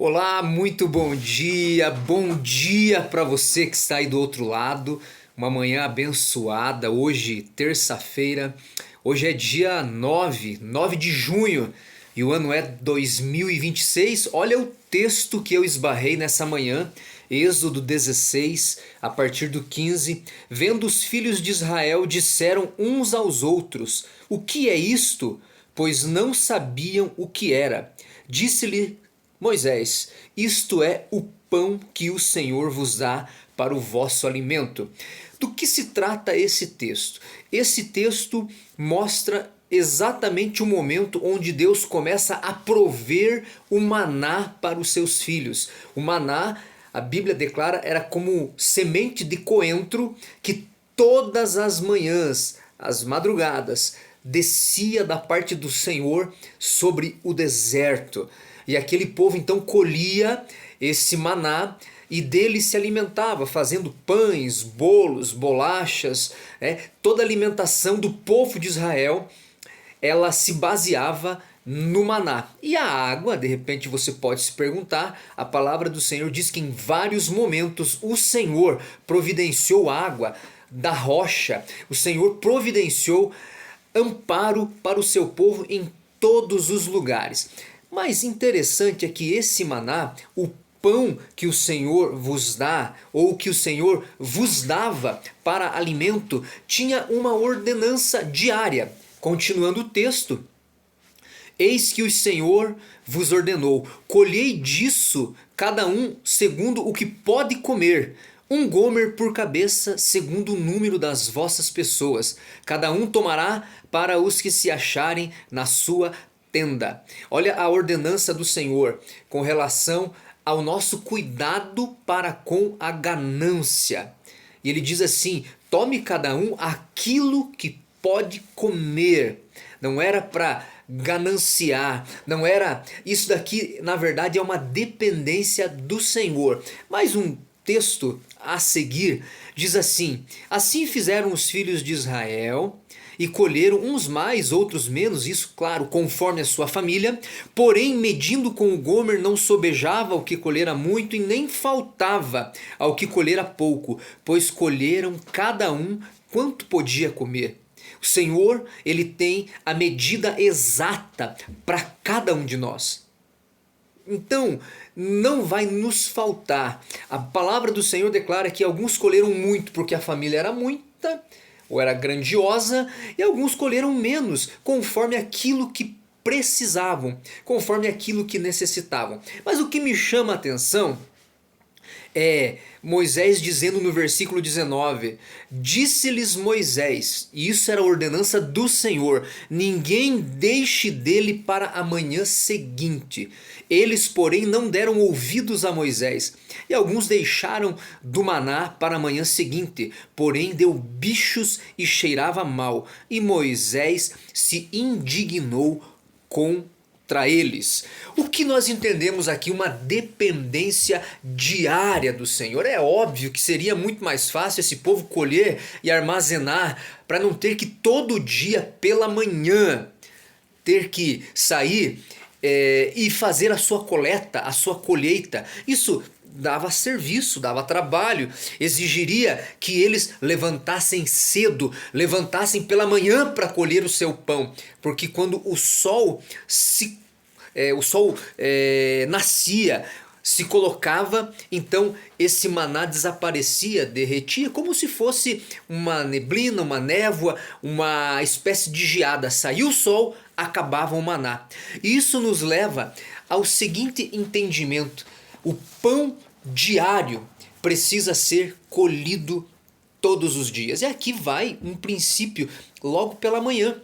Olá, muito bom dia para você que está aí do outro lado. Uma manhã abençoada, hoje, terça-feira. Hoje é dia 9 de junho e o ano é 2026. Olha o texto que eu esbarrei nessa manhã, Êxodo 16, a partir do 15. Vendo os filhos de Israel, disseram uns aos outros: O que é isto? Pois não sabiam o que era. Disse-lhe Moisés: Isto é o pão que o Senhor vos dá para o vosso alimento. Do que se trata esse texto? Esse texto mostra exatamente o momento onde Deus começa a prover o maná para os seus filhos. O maná, a Bíblia declara, era como semente de coentro que todas as manhãs, as madrugadas, descia da parte do Senhor sobre o deserto. E aquele povo então colhia esse maná e dele se alimentava, fazendo pães, bolos, bolachas. Toda a alimentação do povo de Israel, ela se baseava no maná. E a água, de repente você pode se perguntar, a palavra do Senhor diz que em vários momentos o Senhor providenciou água da rocha. O Senhor providenciou amparo para o seu povo em todos os lugares. Mas interessante é que esse maná, o pão que o Senhor vos dá, ou que o Senhor vos dava para alimento, tinha uma ordenança diária. Continuando o texto: Eis que o Senhor vos ordenou: colhei disso cada um segundo o que pode comer, um gomer por cabeça, segundo o número das vossas pessoas. Cada um tomará para os que se acharem na sua tenda. Olha a ordenança do Senhor com relação ao nosso cuidado para com a ganância. E ele diz assim: tome cada um aquilo que pode comer. Não era para gananciar, não era. Isso daqui, na verdade, é uma dependência do Senhor. Mais um texto a seguir diz assim: assim fizeram os filhos de Israel e colheram uns mais, outros menos, isso claro, conforme a sua família. Porém, medindo com o gomer, não sobejava ao que colhera muito e nem faltava ao que colhera pouco, pois colheram cada um quanto podia comer. O Senhor, ele tem a medida exata para cada um de nós. Então, não vai nos faltar. A palavra do Senhor declara que alguns colheram muito porque a família era muita ou era grandiosa, e alguns colheram menos, conforme aquilo que precisavam, conforme aquilo que necessitavam. Mas o que me chama a atenção é Moisés dizendo no versículo 19: Disse-lhes Moisés, e isso era a ordenança do Senhor: ninguém deixe dele para a manhã seguinte. Eles, porém, não deram ouvidos a Moisés, e alguns deixaram do maná para a manhã seguinte, porém deu bichos e cheirava mal, e Moisés se indignou contra eles. O que nós entendemos aqui? Uma dependência diária do Senhor. É óbvio que seria muito mais fácil esse povo colher e armazenar, para não ter que todo dia pela manhã ter que sair e fazer a sua coleta, a sua colheita. Isso dava serviço, dava trabalho, exigiria que eles levantassem cedo, levantassem pela manhã para colher o seu pão, porque quando o sol nascia, se colocava, então esse maná desaparecia, derretia, como se fosse uma neblina, uma névoa, uma espécie de geada. Saiu o sol, acabava o maná. Isso nos leva ao seguinte entendimento: o pão diário precisa ser colhido todos os dias. E aqui vai um princípio logo pela manhã.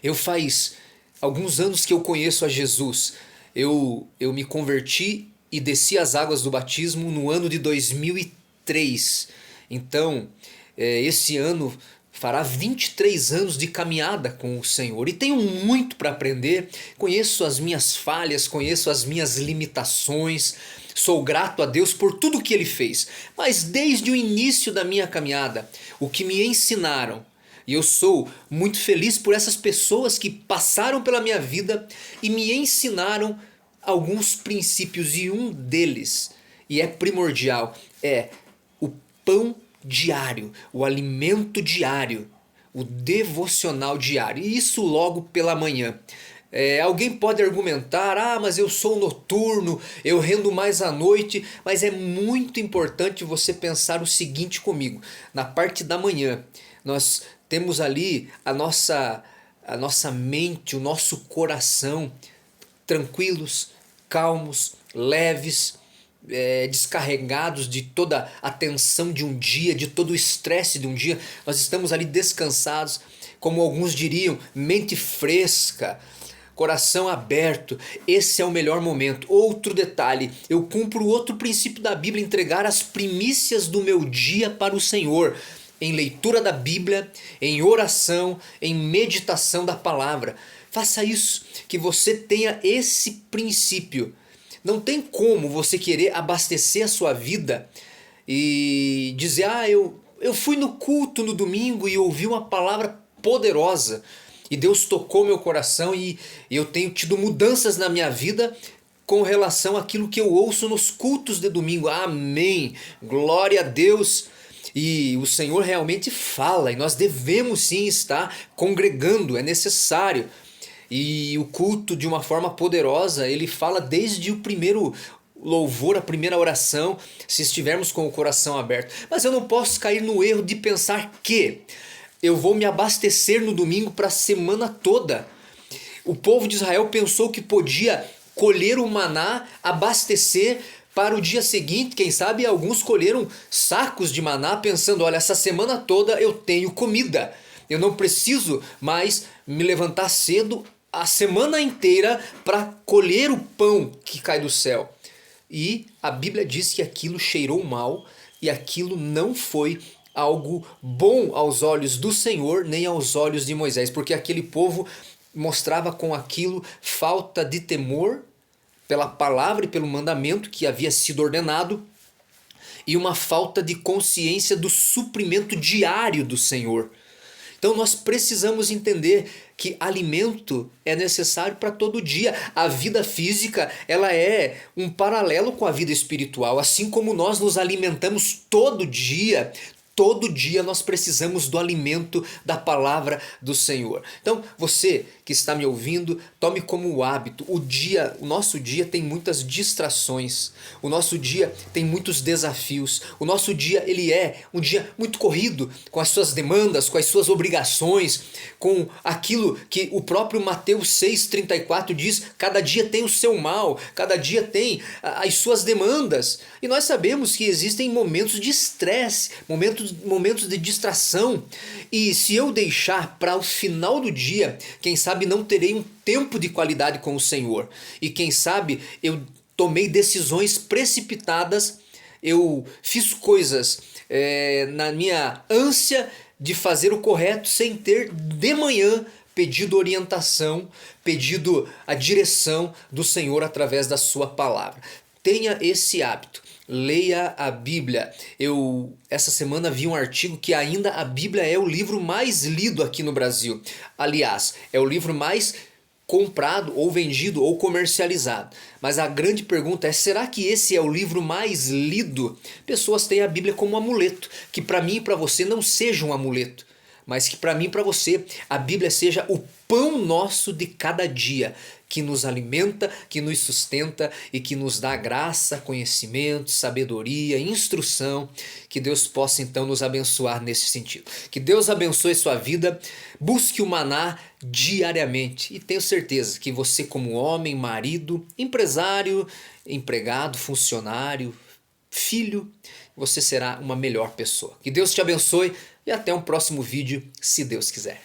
Eu faz alguns anos que eu conheço a Jesus. Eu me converti e desci as águas do batismo no ano de 2003. Então, esse ano fará 23 anos de caminhada com o Senhor e tenho muito para aprender. Conheço as minhas falhas, conheço as minhas limitações. Sou grato a Deus por tudo que Ele fez. Mas desde o início da minha caminhada, o que me ensinaram, e eu sou muito feliz por essas pessoas que passaram pela minha vida e me ensinaram alguns princípios e um deles, e é primordial, é o pão diário, o alimento diário, o devocional diário, e isso logo pela manhã. Alguém pode argumentar, mas eu sou noturno, eu rendo mais à noite, mas é muito importante você pensar o seguinte comigo, na parte da manhã, nós temos ali a nossa mente, o nosso coração tranquilos, calmos, leves, descarregados de toda a tensão de um dia, de todo o estresse de um dia. Nós estamos ali descansados, como alguns diriam, mente fresca, coração aberto. Esse é o melhor momento. Outro detalhe, eu cumpro outro princípio da Bíblia, entregar as primícias do meu dia para o Senhor, em leitura da Bíblia, em oração, em meditação da palavra. Faça isso, que você tenha esse princípio. Não tem como você querer abastecer a sua vida e dizer, eu fui no culto no domingo e ouvi uma palavra poderosa e Deus tocou meu coração e eu tenho tido mudanças na minha vida com relação àquilo que eu ouço nos cultos de domingo. Amém, glória a Deus. E o Senhor realmente fala e nós devemos sim estar congregando, é necessário. E o culto, de uma forma poderosa, ele fala desde o primeiro louvor, a primeira oração, se estivermos com o coração aberto. Mas eu não posso cair no erro de pensar que eu vou me abastecer no domingo para a semana toda. O povo de Israel pensou que podia colher o maná, abastecer para o dia seguinte. Quem sabe alguns colheram sacos de maná pensando, olha, essa semana toda eu tenho comida. Eu não preciso mais me levantar cedo a semana inteira para colher o pão que cai do céu. E a Bíblia diz que aquilo cheirou mal e aquilo não foi algo bom aos olhos do Senhor nem aos olhos de Moisés, porque aquele povo mostrava com aquilo falta de temor pela palavra e pelo mandamento que havia sido ordenado e uma falta de consciência do suprimento diário do Senhor. Então nós precisamos entender que alimento é necessário para todo dia. A vida física, ela é um paralelo com a vida espiritual. Assim como nós nos alimentamos todo dia nós precisamos do alimento da palavra do Senhor. Então você que está me ouvindo, tome como hábito. O nosso dia tem muitas distrações. O nosso dia tem muitos desafios. O nosso dia ele é um dia muito corrido, com as suas demandas, com as suas obrigações, com aquilo que o próprio Mateus 6,34 diz, cada dia tem o seu mal, cada dia tem as suas demandas. E nós sabemos que existem momentos de estresse, momentos de distração. E se eu deixar para o final do dia, quem sabe não terei um tempo de qualidade com o Senhor. E quem sabe eu tomei decisões precipitadas, eu fiz coisas na minha ânsia de fazer o correto sem ter de manhã pedido orientação, pedido a direção do Senhor através da sua palavra. Tenha esse hábito. Leia a Bíblia. Eu essa semana vi um artigo que ainda a Bíblia é o livro mais lido aqui no Brasil. Aliás, é o livro mais comprado ou vendido ou comercializado. Mas a grande pergunta é, será que esse é o livro mais lido? Pessoas têm a Bíblia como um amuleto, que para mim e para você não seja um amuleto, mas que para mim e para você a Bíblia seja o pão nosso de cada dia, que nos alimenta, que nos sustenta e que nos dá graça, conhecimento, sabedoria, instrução. Que Deus possa então nos abençoar nesse sentido. Que Deus abençoe sua vida, busque o maná diariamente e tenho certeza que você, como homem, marido, empresário, empregado, funcionário, filho, você será uma melhor pessoa. Que Deus te abençoe e até um próximo vídeo, se Deus quiser.